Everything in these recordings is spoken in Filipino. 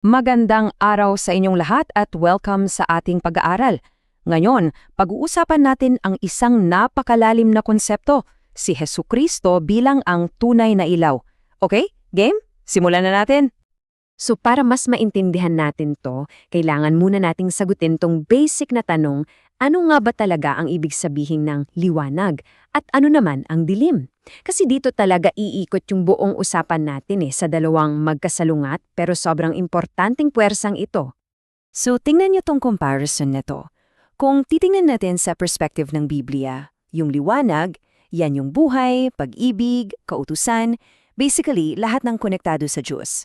Magandang araw sa inyong lahat at welcome sa ating pag-aaral. Ngayon, pag-uusapan natin ang isang napakalalim na konsepto, si Hesukristo bilang ang tunay na ilaw. Okay? Game? Simulan na natin. So para mas maintindihan natin to, kailangan muna nating sagutin tong basic na tanong, ano nga ba talaga ang ibig sabihin ng liwanag? At ano naman ang dilim? Kasi dito talaga iikot yung buong usapan natin sa dalawang magkasalungat pero sobrang importanteng puwersang ito. So, tingnan niyo tong comparison na to. Kung titingnan natin sa perspective ng Biblia, yung liwanag, yan yung buhay, pag-ibig, kautusan, basically lahat ng konektado sa Diyos.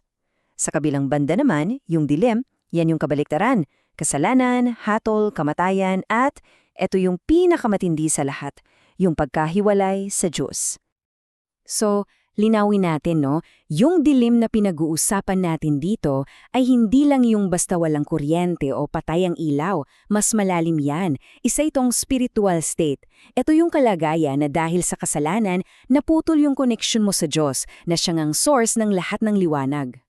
Sa kabilang banda naman, yung dilim, yan yung kabaliktaran, kasalanan, hatol, kamatayan, at eto yung pinakamatindi sa lahat, yung pagkahiwalay sa Diyos. So, linawin natin, no? Yung dilim na pinag-uusapan natin dito ay hindi lang yung basta walang kuryente o patay ang ilaw. Mas malalim yan. Isa itong spiritual state. Ito yung kalagayan na dahil sa kasalanan, naputol yung connection mo sa Diyos na siyang ang source ng lahat ng liwanag.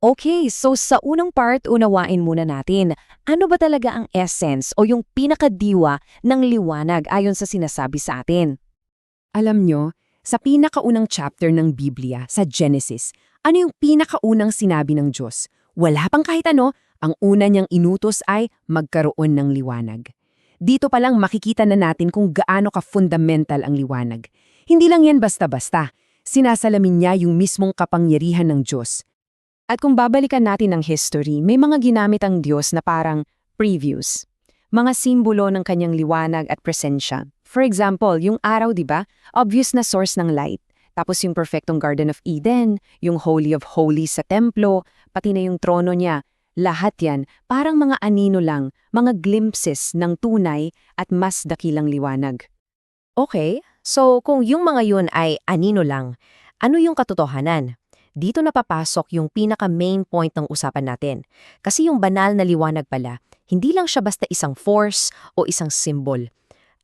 Okay, so sa unang part, unawain muna natin. Ano ba talaga ang essence o yung pinakadiwa ng liwanag ayon sa sinasabi sa atin? Alam nyo, sa pinakaunang chapter ng Biblia, sa Genesis, ano yung pinakaunang sinabi ng Diyos? Wala pang kahit ano, ang una niyang inutos ay magkaroon ng liwanag. Dito pa lang makikita na natin kung gaano ka-fundamental ang liwanag. Hindi lang yan basta-basta. Sinasalamin niya yung mismong kapangyarihan ng Diyos. At kung babalikan natin ang history, may mga ginamit ang Diyos na parang previews. Mga simbolo ng kanyang liwanag at presensya. For example, yung araw, di ba? Obvious na source ng light. Tapos yung perfectong Garden of Eden, yung Holy of Holies sa templo, pati na yung trono niya. Lahat yan, parang mga anino lang, mga glimpses ng tunay at mas dakilang liwanag. Okay, so kung yung mga yun ay anino lang, ano yung katotohanan? Dito napapasok yung pinaka-main point ng usapan natin. Kasi yung banal na liwanag pala, hindi lang siya basta isang force o isang symbol.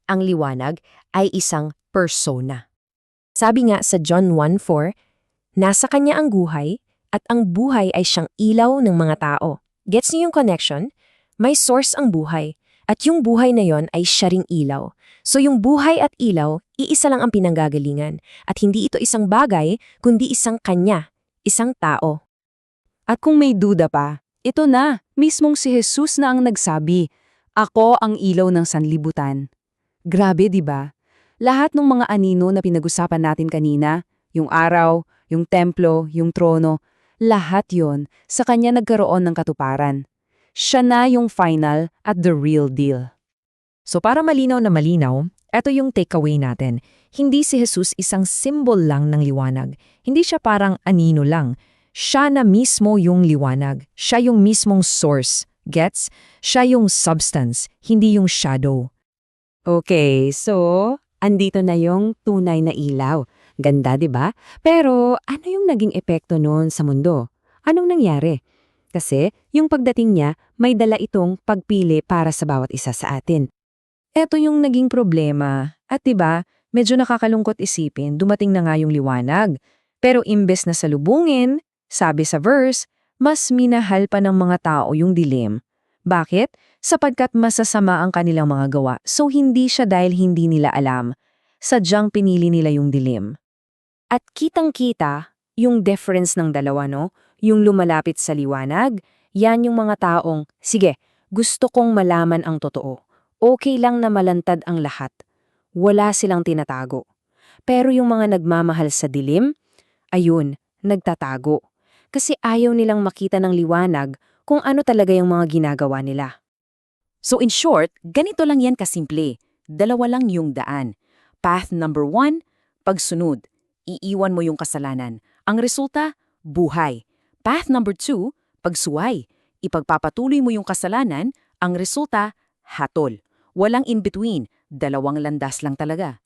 Ang liwanag ay isang persona. Sabi nga sa John 1:4, nasa kanya ang buhay at ang buhay ay siyang ilaw ng mga tao. Gets niyo yung connection? May source ang buhay at yung buhay na yon ay siya ring ilaw. So yung buhay at ilaw, iisa lang ang pinanggagalingan at hindi ito isang bagay kundi isang kanya. Isang tao. At kung may duda pa, ito na, mismong si Jesus na ang nagsabi, "Ako ang ilaw ng sanlibutan." Grabe, di ba? Lahat ng mga anino na pinag-usapan natin kanina, yung araw, yung templo, yung trono, lahat yon sa kanya nagkaroon ng katuparan. Siya na yung final at the real deal. So para malinaw na malinaw, ito yung takeaway natin. Hindi si Jesus isang symbol lang ng liwanag. Hindi siya parang anino lang. Siya na mismo yung liwanag. Siya yung mismong source. Gets? Siya yung substance, hindi yung shadow. Okay, so andito na yung tunay na ilaw. Ganda, di ba? Pero ano yung naging epekto noon sa mundo? Anong nangyari? Kasi yung pagdating niya, may dala itong pagpili para sa bawat isa sa atin. Eto yung naging problema. At 'di ba, medyo nakakalungkot isipin, dumating na nga yung liwanag. Pero imbes na salubungin, sabi sa verse, mas minahal pa ng mga tao yung dilim. Bakit? Sapagkat masasama ang kanilang mga gawa. So hindi siya dahil hindi nila alam. Sadyang pinili nila yung dilim. At kitang-kita yung difference ng dalawa, no? Yung lumalapit sa liwanag, yan yung mga taong, sige, gusto kong malaman ang totoo. Okay lang na malantad ang lahat. Wala silang tinatago. Pero yung mga nagmamahal sa dilim, ayun, nagtatago. Kasi ayaw nilang makita ng liwanag kung ano talaga yung mga ginagawa nila. So in short, ganito lang yan kasimple. Dalawa lang yung daan. Path number 1, pagsunod. Iiwan mo yung kasalanan. Ang resulta, buhay. Path number 2, pagsuway. Ipagpapatuloy mo yung kasalanan, ang resulta, hatol. Walang in-between, dalawang landas lang talaga.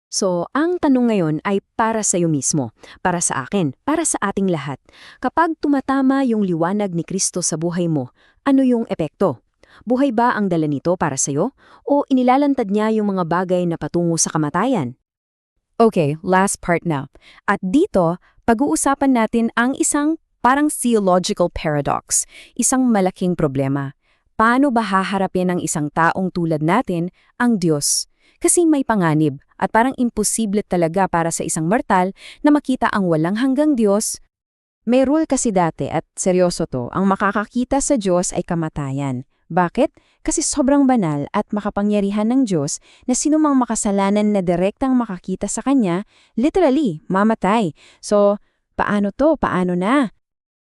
So, ang tanong ngayon ay para sa iyo mismo, para sa akin, para sa ating lahat. Kapag tumatama yung liwanag ni Kristo sa buhay mo, ano yung epekto? Buhay ba ang dala nito para sa iyo? O inilalantad niya yung mga bagay na patungo sa kamatayan? Okay, last part na. At dito, pag-uusapan natin ang isang Parang theological paradox, isang malaking problema. Paano ba haharapin ng isang taong tulad natin ang Diyos? Kasi may panganib at parang imposible talaga para sa isang mortal na makita ang walang hanggang Diyos. May rule kasi dati at seryoso to, ang makakakita sa Diyos ay kamatayan. Bakit? Kasi sobrang banal at makapangyarihan ng Diyos na sinumang makasalanan na direktang makakita sa Kanya, literally, mamatay. So, paano to? Paano na?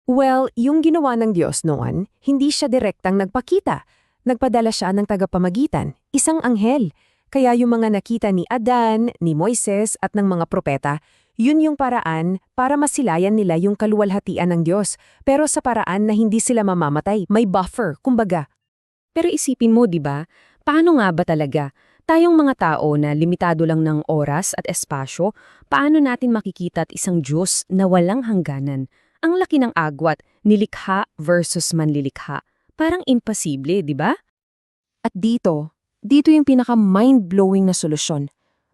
Well, yung ginawa ng Diyos noon, hindi siya direktang nagpakita. Nagpadala siya ng tagapamagitan, isang anghel. Kaya yung mga nakita ni Adan, ni Moises at ng mga propeta, yun yung paraan para masilayan nila yung kaluwalhatian ng Diyos. Pero sa paraan na hindi sila mamamatay, may buffer, kumbaga. Pero isipin mo, di ba? Paano nga ba talaga? Tayong mga tao na limitado lang ng oras at espasyo, paano natin makikita at isang Diyos na walang hangganan? Ang laki ng agwat, nilikha versus manlilikha. Parang imposible, di ba? At dito yung pinaka-mind-blowing na solusyon.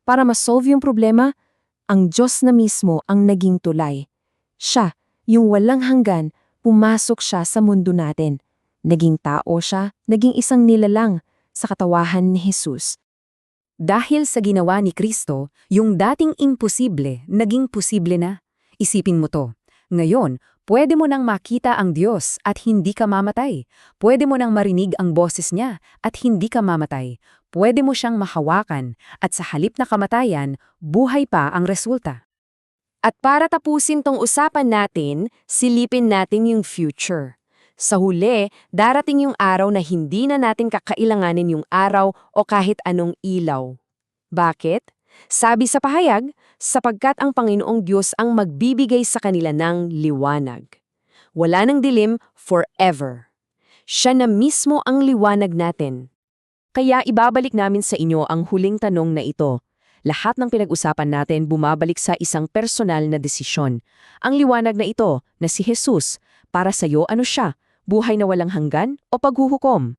Para ma-solve yung problema, ang Diyos na mismo ang naging tulay. Siya, yung walang hanggan, pumasok siya sa mundo natin. Naging tao siya, naging isang nilalang sa katawahan ni Jesus. Dahil sa ginawa ni Kristo, yung dating imposible, naging posible na. Isipin mo to. Ngayon, pwede mo nang makita ang Diyos at hindi ka mamatay. Pwede mo nang marinig ang boses niya at hindi ka mamatay. Pwede mo siyang mahawakan at sa halip na kamatayan, buhay pa ang resulta. At para tapusin tong usapan natin, silipin natin yung future. Sa huli, darating yung araw na hindi na natin kakailanganin yung araw o kahit anong ilaw. Bakit? Sabi sa pahayag, sapagkat ang Panginoong Diyos ang magbibigay sa kanila ng liwanag. Wala nang dilim forever. Siya na mismo ang liwanag natin. Kaya ibabalik namin sa inyo ang huling tanong na ito. Lahat ng pinag-usapan natin bumabalik sa isang personal na desisyon. Ang liwanag na ito, na si Jesus, para sa iyo ano siya? Buhay na walang hanggan o paghuhukom?